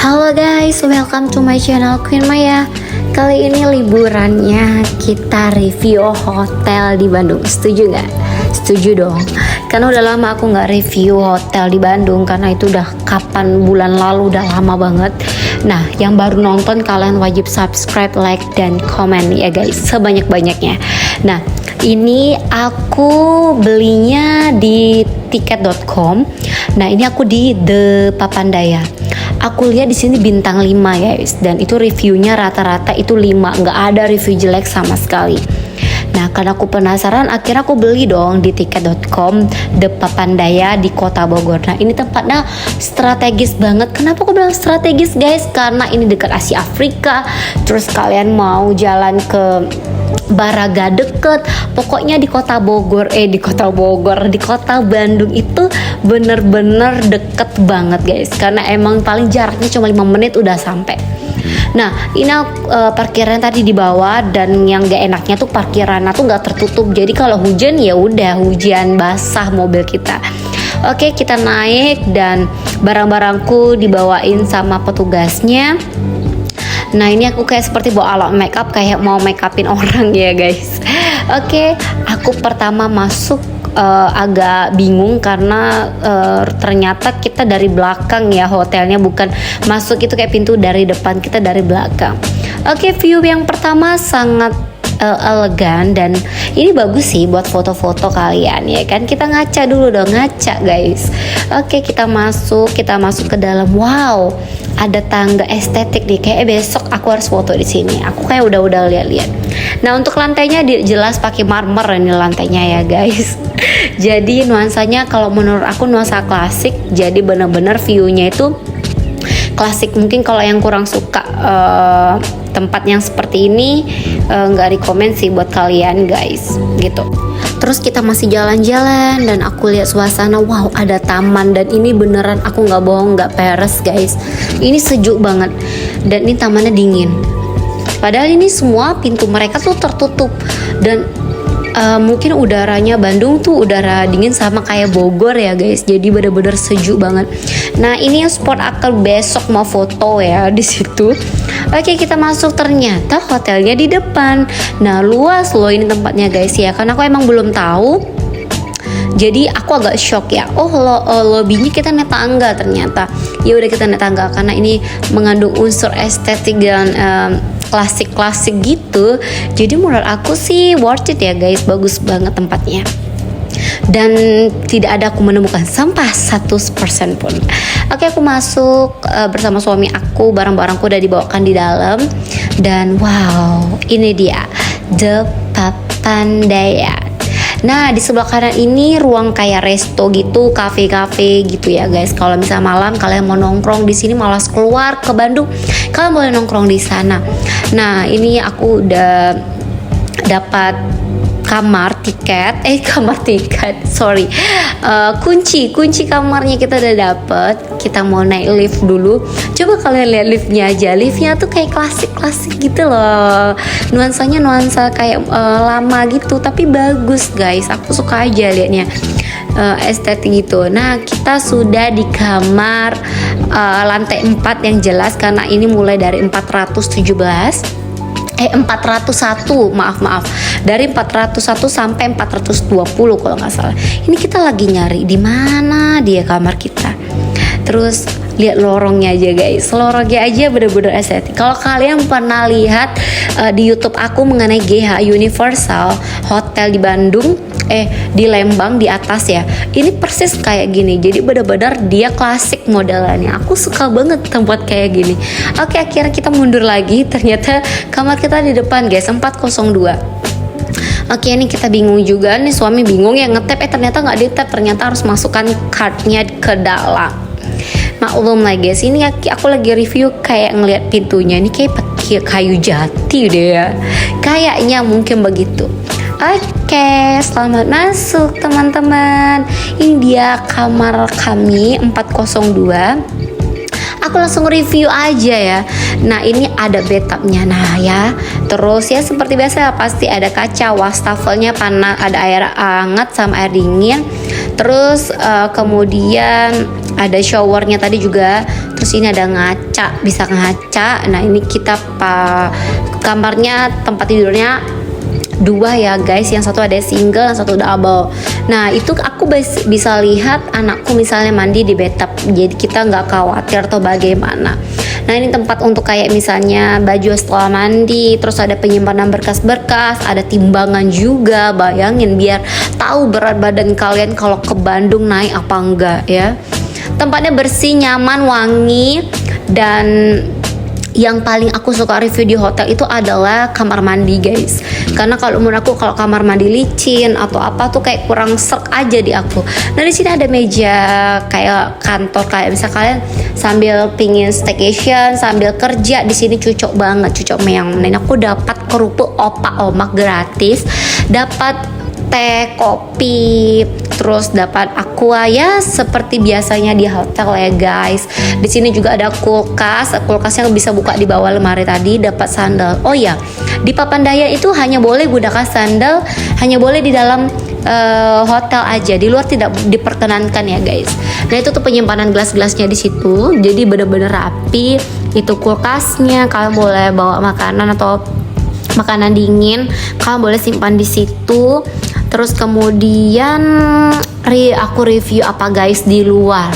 Halo guys, welcome to my channel Queen Maya. Kali ini liburannya kita review hotel di Bandung. Setuju nggak? Setuju dong. Karena udah lama aku nggak review hotel di Bandung, karena itu udah kapan, bulan lalu, udah lama banget. Nah, yang baru nonton kalian wajib subscribe, like, dan komen ya guys, sebanyak-banyaknya. Nah, ini aku belinya di tiket.com. Nah, ini aku di The Papandaya. Aku lihat di sini bintang 5 ya guys, dan itu reviewnya rata-rata itu 5, nggak ada review jelek sama sekali. Nah, karena aku penasaran, akhirnya aku beli dong di tiket.com The Papandaya di Kota Bogor. Nah, ini tempatnya strategis banget. Kenapa aku bilang strategis guys? Karena ini dekat Asia Afrika. Terus kalian mau jalan ke Baraga deket, pokoknya di Kota Bogor, di Kota Bandung itu bener-bener deket banget guys, karena emang paling jaraknya cuma 5 menit udah sampai. Nah, ini parkiran tadi di bawah, dan yang gak enaknya tuh parkirannya tuh gak tertutup, jadi kalau hujan ya udah hujan basah mobil kita. Oke, kita naik dan barang-barangku dibawain sama petugasnya. Nah, ini aku kayak seperti bawa alat makeup, kayak mau makeupin orang ya guys. Oke, aku pertama masuk agak bingung karena ternyata kita dari belakang ya hotelnya, bukan masuk itu kayak pintu dari depan, kita dari belakang. Oke, view yang pertama sangat elegan, dan ini bagus sih buat foto-foto kalian ya kan. Kita ngaca dulu dong, ngaca guys. Oke, kita masuk ke dalam. Wow, ada tangga estetik nih, kayak besok aku harus foto di sini. Aku kayak udah lihat-lihat. Nah, untuk lantainya jelas pakai marmer ini lantainya ya guys. Jadi nuansanya kalau menurut aku nuansa klasik, jadi bener-bener view-nya itu klasik. Mungkin kalau yang kurang suka tempat yang seperti ini nggak rekomen sih buat kalian guys gitu. Terus kita masih jalan-jalan dan aku lihat suasana, wow, ada taman, dan ini beneran aku nggak bohong, nggak peres guys, ini sejuk banget dan ini tamannya dingin, padahal ini semua pintu mereka tuh tertutup, dan mungkin udaranya Bandung tuh udara dingin sama kayak Bogor ya guys, jadi bener-bener sejuk banget. Nah, ini yang spot aku besok mau foto ya di situ. Oke, kita masuk, ternyata hotelnya di depan. Nah, luas loh ini tempatnya guys ya, karena aku emang belum tahu. Jadi aku agak shock ya. Oh, lobbynya kita naik tangga ternyata. Ya udah, kita naik tangga karena ini mengandung unsur estetik dan klasik-klasik gitu. Jadi menurut aku sih worth it ya guys, bagus banget tempatnya. Dan tidak ada aku menemukan sampah 1% pun. Oke, aku masuk bersama suami aku, barang-barangku udah dibawakan di dalam. Dan wow, ini dia The Papandaya. Nah, di sebelah kanan ini ruang kayak resto gitu, kafe-kafe gitu ya guys. Kalau misalnya malam kalian mau nongkrong di sini, malas keluar ke Bandung, kalian boleh nongkrong di sana. Nah, ini aku udah dapat kunci kamarnya kita udah dapet. Kita mau naik lift dulu. Coba kalian lihat liftnya aja, liftnya tuh kayak klasik gitu loh, nuansanya nuansa kayak lama gitu, tapi bagus guys, aku suka aja liatnya, estetik gitu. Nah, kita sudah di kamar lantai 4 yang jelas, karena ini mulai dari 401, maaf dari 401 sampai 420 kalau nggak salah. Ini kita lagi nyari di mana dia kamar kita. Terus lihat lorongnya aja guys, lorongnya aja bener-bener estetik. Kalau kalian pernah lihat di YouTube aku mengenai GH Universal Hotel di Bandung, di Lembang di atas ya, ini persis kayak gini. Jadi benar-benar dia klasik modelannya. Aku suka banget tempat kayak gini. Oke, akhirnya kita mundur lagi. Ternyata kamar kita di depan guys, 402. Oke, ini kita bingung juga nih, suami bingung ya ngetap, ternyata nggak ditap, ternyata harus masukkan cardnya ke dalam. Maklum lah guys, ini aku lagi review kayak ngeliat pintunya, ini kayak pakai kayu jati deh ya, kayaknya mungkin begitu. Oke, selamat masuk teman-teman. Ini dia kamar kami 402. Aku langsung review aja ya. Nah, ini ada bathtubnya. Nah ya, terus ya seperti biasa pasti ada kaca, wastafelnya panas, ada air hangat sama air dingin. Terus kemudian ada showernya tadi juga. Terus Terus ini ada ngaca, bisa ngaca. Nah ini kita kamarnya, tempat tidurnya dua ya guys, yang satu ada single, yang satu double. Nah itu aku bisa lihat anakku misalnya mandi di bathtub, jadi kita nggak khawatir atau bagaimana. Nah ini tempat untuk kayak misalnya baju setelah mandi, terus ada penyimpanan berkas-berkas, ada timbangan juga. Bayangin biar tahu berat badan kalian kalau ke Bandung naik apa enggak ya. Tempatnya bersih, nyaman, wangi, dan yang paling aku suka review di hotel itu adalah kamar mandi guys. Karena kalau menurut aku kalau kamar mandi licin atau apa tuh kayak kurang serk aja di aku. Nah di sini ada meja kayak kantor, kayak misal kalian sambil pingin staycation sambil kerja di sini cocok banget, cocok meong. Dan aku dapat kerupuk opak omak gratis, dapat teh, kopi, terus dapat aqua ya seperti biasanya di hotel ya guys. Di sini juga ada kulkasnya bisa buka di bawah lemari tadi, dapat sandal. Oh ya, di Papandayan itu hanya boleh gunakan sandal, hanya boleh di dalam hotel aja, di luar tidak diperkenankan ya guys. Nah itu tuh penyimpanan gelas-gelasnya di situ, jadi bener-bener rapi. Itu kulkasnya, kalian boleh bawa makanan atau makanan dingin, kalian boleh simpan di situ. Terus kemudian aku review apa guys di luar.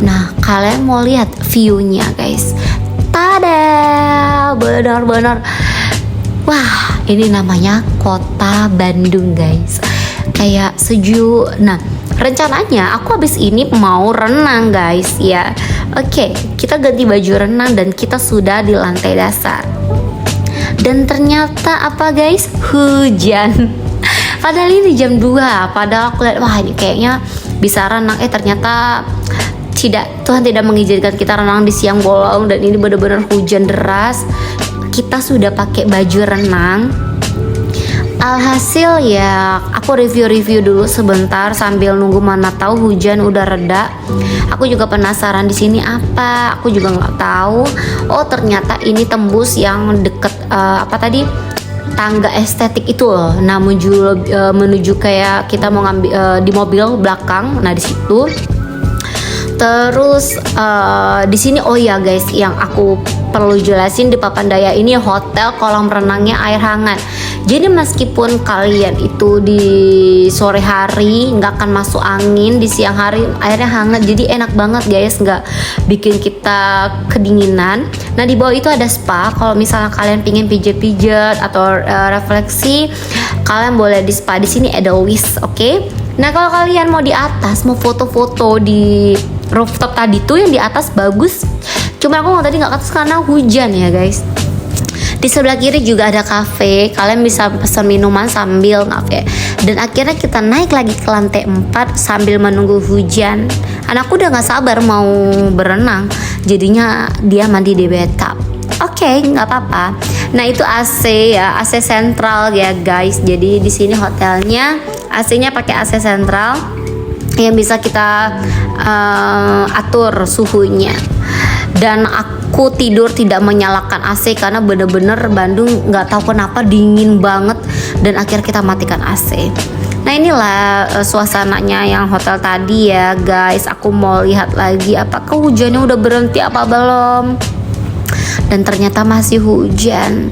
Nah kalian mau lihat viewnya guys, tada, benar-benar wah, ini namanya kota Bandung guys, kayak sejuk. Nah rencananya aku habis ini mau renang guys ya. Oke, kita ganti baju renang dan kita sudah di lantai dasar. Dan ternyata apa guys, hujan. Padahal ini jam 2, padahal aku lihat wah ini kayaknya bisa renang, ternyata Tuhan tidak mengizinkan kita renang di siang bolong. Dan ini benar-benar hujan deras. Kita sudah pakai baju renang. Alhasil ya aku review dulu sebentar sambil nunggu, mana tahu hujan udah reda. Aku juga penasaran di sini apa, aku juga nggak tahu. Oh ternyata ini tembus yang deket tangga estetik itu loh. Nah menuju kayak kita mau ngambil di mobil belakang. Nah di situ. Terus di sini oh ya guys, yang aku perlu jelasin, di Papandayan ini hotel kolam renangnya air hangat. Jadi meskipun kalian itu di sore hari nggak akan masuk angin, di siang hari airnya hangat, jadi enak banget guys, nggak bikin kita kedinginan. Nah di bawah itu ada spa, kalau misalnya kalian pingin pijat-pijat atau refleksi, kalian boleh di spa. Di sini ada Edelweiss, oke? Nah kalau kalian mau di atas, mau foto-foto di rooftop tadi tuh yang di atas bagus. Cuma aku tadi nggak ke atas karena hujan ya guys. Di sebelah kiri juga ada cafe, kalian bisa pesan minuman sambil ngafe. Dan akhirnya kita naik lagi ke lantai 4 sambil menunggu hujan. Anakku udah nggak sabar mau berenang, jadinya dia mandi di bathtub. Oke, nggak apa-apa. Nah itu AC ya, AC sentral ya guys. Jadi di sini hotelnya AC-nya pakai AC sentral yang bisa kita atur suhunya. Dan aku tidur tidak menyalakan AC karena bener-bener Bandung nggak tahu kenapa dingin banget, dan akhirnya kita matikan AC. Nah inilah suasananya yang hotel tadi ya guys. Aku mau lihat lagi apakah hujannya udah berhenti apa belum. Dan ternyata masih hujan.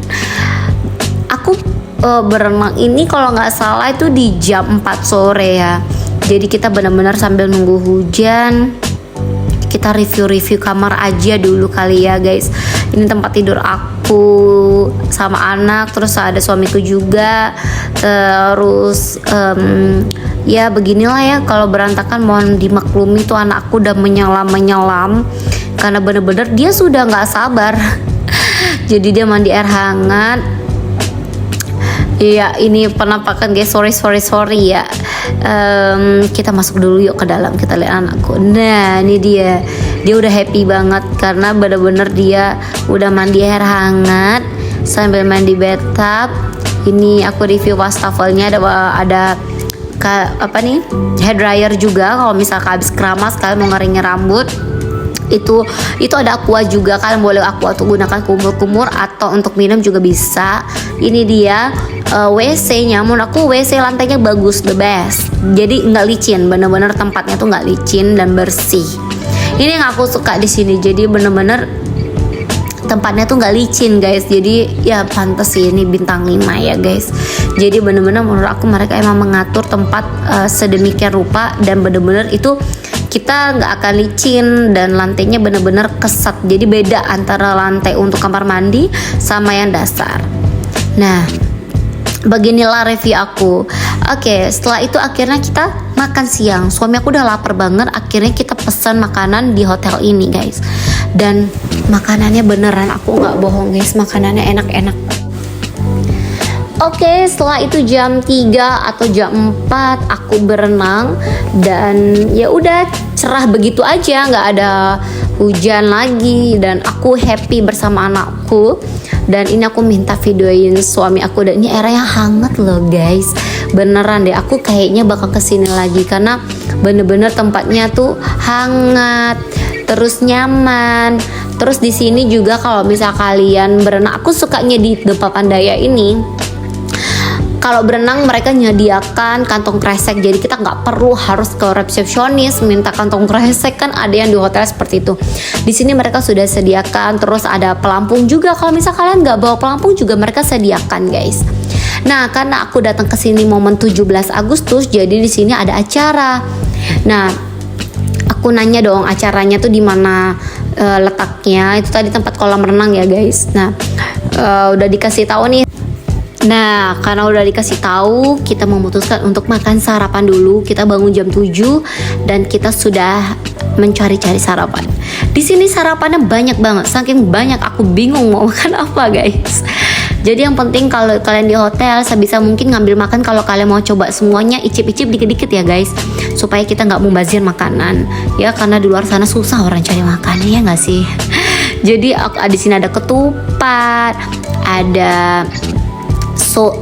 Aku berenang ini kalau nggak salah itu di jam 4 sore ya. Jadi kita benar-benar sambil nunggu hujan, kita review kamar aja dulu kali ya guys. Ini tempat tidur aku sama anak, terus ada suamiku juga. Terus ya beginilah ya, kalau berantakan mohon dimaklumi. Tuh anakku udah menyelam karena bener-bener dia sudah nggak sabar. Jadi dia mandi air hangat. Iya ini penampakan guys, sorry ya. Kita masuk dulu yuk ke dalam, kita lihat anakku. Nah ini dia udah happy banget karena bener-bener dia udah mandi air hangat sambil mandi bathtub. Ini aku review wastafelnya, ada hair dryer juga kalau misalkan habis keramas kalian mau ngeringin rambut. Itu ada aqua juga, kalian boleh aqua untuk gunakan kumur-kumur atau untuk minum juga bisa. Ini dia WC-nya, menurut aku WC lantainya bagus, the best. Jadi nggak licin, bener-bener tempatnya tuh nggak licin dan bersih. Ini yang aku suka di sini. Jadi bener-bener tempatnya tuh nggak licin guys, jadi ya pantas sih ini bintang 5 ya guys. Jadi bener-bener menurut aku mereka emang mengatur tempat sedemikian rupa, dan bener-bener itu kita nggak akan licin, dan lantainya bener-bener kesat. Jadi beda antara lantai untuk kamar mandi sama yang dasar. Nah, beginilah review aku. Oke, setelah itu akhirnya kita makan siang. Suami aku udah lapar banget, akhirnya kita pesan makanan di hotel ini guys. Dan makanannya beneran, aku nggak bohong guys, makanannya enak-enak. Oke, setelah itu jam 3 atau jam 4 aku berenang, dan ya udah cerah begitu aja, nggak ada hujan lagi, dan aku happy bersama anakku. Dan ini aku minta videoin suami aku, dan ini airnya hangat loh guys, beneran deh, aku kayaknya bakal kesini lagi karena bener-bener tempatnya tuh hangat, terus nyaman. Terus di sini juga kalau misal kalian berenang, aku sukanya di The Papandaya ini, kalau berenang mereka menyediakan kantong kresek, jadi kita nggak perlu harus ke resepsionis minta kantong kresek, kan ada yang di hotel seperti itu. Di sini mereka sudah sediakan, terus ada pelampung juga. Kalau misal kalian nggak bawa pelampung juga mereka sediakan guys. Nah, karena aku datang ke sini momen 17 Agustus, jadi di sini ada acara. Nah, aku nanya dong acaranya tuh di mana letaknya. Itu tadi tempat kolam renang ya guys. Nah, udah dikasih tahu nih. Nah, karena udah dikasih tahu, kita memutuskan untuk makan sarapan dulu. Kita bangun jam 7 dan kita sudah mencari-cari sarapan. Di sini sarapannya banyak banget, saking banyak aku bingung mau makan apa guys. Jadi yang penting kalau kalian di hotel sebisa mungkin ngambil makan, kalau kalian mau coba semuanya icip-icip dikit-dikit ya guys, supaya kita nggak mubazir makanan ya, karena di luar sana susah orang cari makan ya nggak sih. Jadi di sini ada ketupat, ada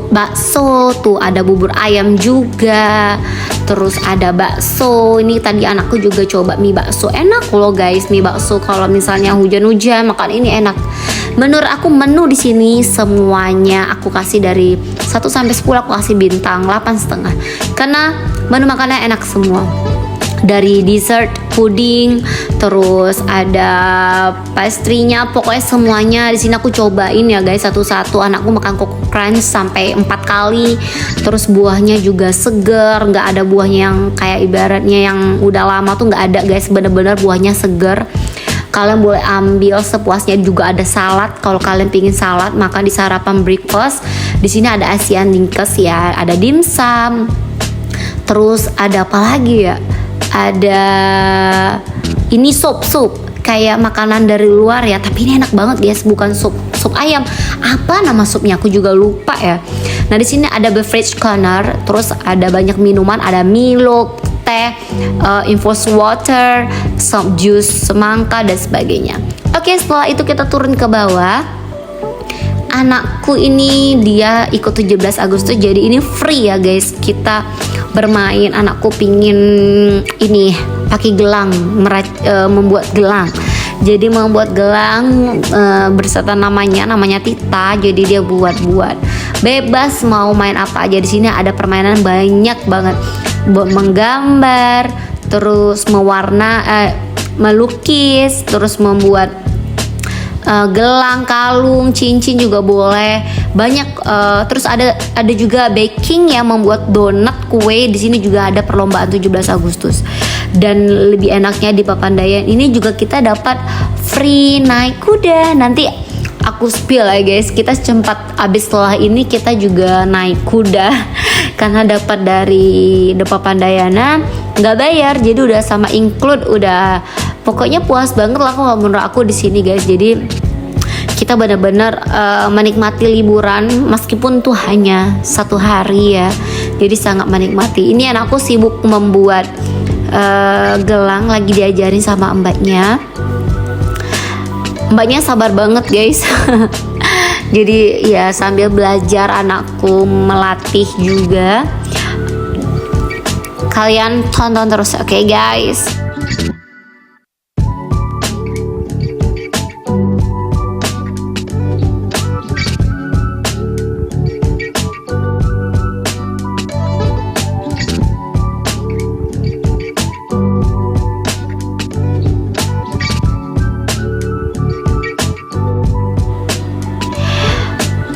bakso tuh, ada bubur ayam juga, terus ada bakso. Ini tadi anakku juga coba mie bakso, enak loh guys mie bakso. Kalau misalnya hujan-hujan makan ini enak. Menurut aku menu di sini semuanya aku kasih dari 1 sampai 10, aku kasih bintang 8,5 karena menu makannya enak semua. Dari dessert, puding, terus ada pastry-nya, pokoknya semuanya di sini aku cobain ya guys satu-satu. Anakku makan Coco Crunch sampai 4 kali. Terus buahnya juga seger, nggak ada buahnya yang kayak ibaratnya yang udah lama tuh nggak ada guys, bener-bener buahnya seger. Kalian boleh ambil sepuasnya. Juga ada salad, kalau kalian pingin salad makan di sarapan breakfast. Di sini ada Asian Dinkes ya, ada dimsum. Terus ada apa lagi ya? Ada ini sup kayak makanan dari luar ya, tapi ini enak banget guys, bukan sup ayam. Apa nama supnya aku juga lupa ya. Nah, di sini ada beverage corner, terus ada banyak minuman, ada Milo, teh, infused water, jus semangka dan sebagainya. Oke, setelah itu kita turun ke bawah. Anakku ini dia ikut 17 Agustus, jadi ini free ya guys, kita bermain. Anakku pingin ini pakai gelang, membuat gelang. Jadi membuat gelang berserta namanya Tita. Jadi dia buat bebas mau main apa aja. Di sini ada permainan banyak banget, menggambar, terus melukis, terus membuat gelang, kalung, cincin juga boleh banyak. Terus ada juga baking yang membuat donat, kue. Di sini juga ada perlombaan 17 Agustus. Dan lebih enaknya di Papandayan ini juga kita dapat free naik kuda. Nanti aku spill ya guys, kita sempat abis setelah ini kita juga naik kuda karena dapat dari The Papandayana, nggak bayar, jadi udah sama include, udah pokoknya puas banget lah kalau menurut aku di sini guys. Jadi kita benar-benar menikmati liburan meskipun tuh hanya 1 hari ya, jadi sangat menikmati. Ini anakku sibuk membuat gelang, lagi diajarin sama mbaknya sabar banget guys. Jadi ya sambil belajar anakku melatih juga. Kalian tonton terus, oke guys.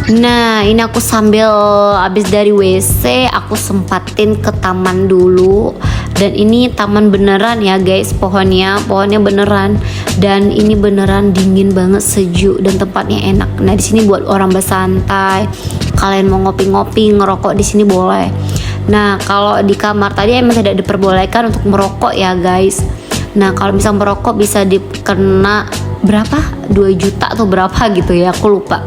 Nah, ini aku sambil habis dari WC, aku sempatin ke taman dulu. Dan ini taman beneran ya guys, pohonnya beneran. Dan ini beneran dingin banget, sejuk dan tempatnya enak. Nah, di sini buat orang bersantai. Kalian mau ngopi-ngopi, ngerokok di sini boleh. Nah, kalau di kamar tadi emang tidak diperbolehkan untuk merokok ya guys. Nah, kalau bisa merokok bisa dikena berapa? 2 juta atau berapa gitu ya, aku lupa.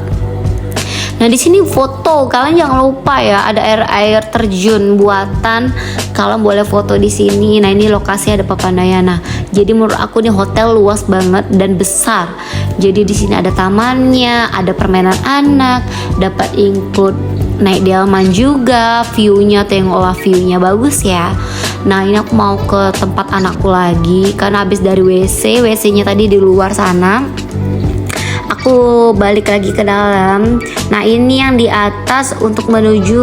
Nah, di sini foto, kalian jangan lupa ya, ada air terjun buatan. Kalian boleh foto di sini. Nah, ini lokasi ada Papandayana. Jadi menurut aku nih hotel luas banget dan besar. Jadi di sini ada tamannya, ada permainan anak, dapat include naik delman juga, view-nya tengoklah, view-nya bagus ya. Nah, ini aku mau ke tempat anakku lagi karena habis dari WC-nya tadi di luar sana. Aku balik lagi ke dalam. Nah, ini yang di atas untuk menuju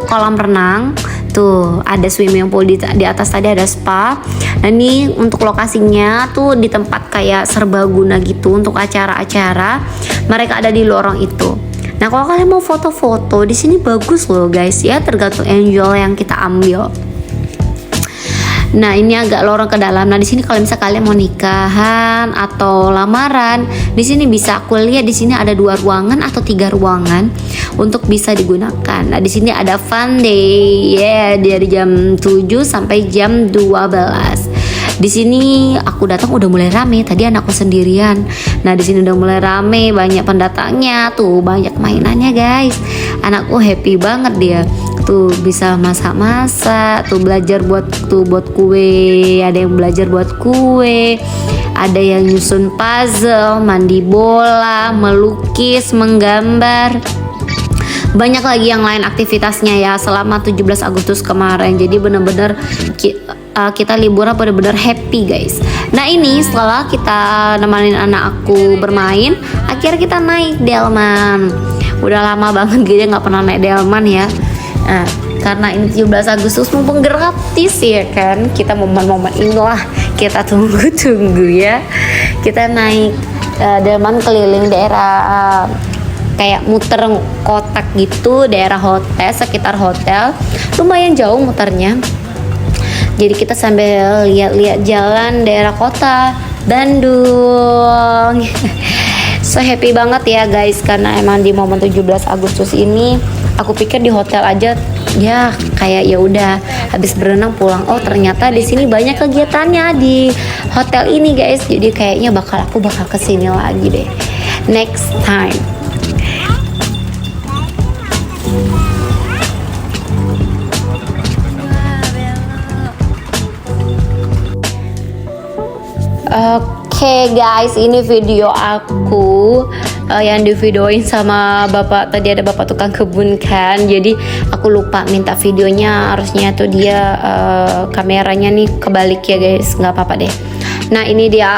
kolam renang. Tuh, ada swimming pool di atas tadi ada spa. Nah, ini untuk lokasinya tuh di tempat kayak serbaguna gitu untuk acara-acara. Mereka ada di lorong itu. Nah, kalau kalian mau foto-foto di sini bagus loh guys ya, tergantung angle yang kita ambil. Nah, ini agak lorong ke dalam. Nah, di sini kalau misalnya kalian mau nikahan atau lamaran, di sini bisa, aku lihat di sini ada 2 ruangan atau 3 ruangan untuk bisa digunakan. Nah, di sini ada fun day ya, dari jam 7 sampai jam 12. Di sini aku datang udah mulai rame. Tadi anakku sendirian. Nah, di sini udah mulai rame, banyak pendatangnya tuh, banyak mainannya guys. Anakku happy banget dia. Tuh bisa masak-masak, tuh belajar buat kue, ada yang belajar buat kue, ada yang nyusun puzzle, mandi bola, melukis, menggambar. Banyak lagi yang lain aktivitasnya ya selama 17 Agustus kemarin. Jadi bener-bener kita liburan bener-bener happy guys. Nah, ini setelah kita nemenin anak aku bermain, akhirnya kita naik delman. Udah lama banget gitu nggak pernah naik delman ya. Nah, karena ini 17 Agustus mumpung gratis ya kan, kita momen-momen inilah kita tunggu-tunggu ya. Kita naik delman keliling daerah, kayak muter kotak gitu, daerah hotel, sekitar hotel. Lumayan jauh muternya. Jadi kita sambil lihat-lihat jalan daerah kota Bandung. So happy banget ya guys, karena emang di momen 17 Agustus ini aku pikir di hotel aja ya kayak ya udah habis berenang pulang. Oh, ternyata di sini banyak kegiatannya di hotel ini guys. Jadi kayaknya aku bakal kesini lagi deh next time. Oke guys, ini video aku yang divideoin sama bapak. Tadi ada bapak tukang kebun kan, jadi aku lupa minta videonya. Harusnya tuh dia kameranya nih kebalik ya guys, nggak apa-apa deh. Nah, ini dia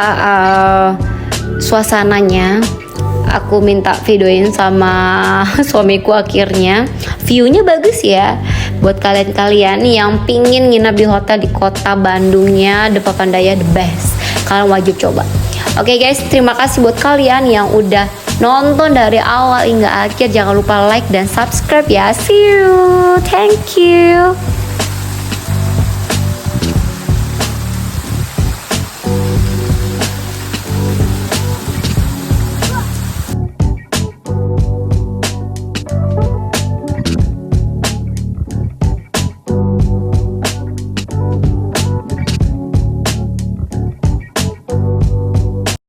suasananya. Aku minta videoin sama suamiku, akhirnya viewnya bagus ya. Buat kalian-kalian yang pingin nginap di hotel di kota Bandungnya, The Papandaya the best. Kalian wajib coba. Oke guys, terima kasih buat kalian yang udah nonton dari awal hingga akhir. Jangan lupa like dan subscribe ya. See you. Thank you.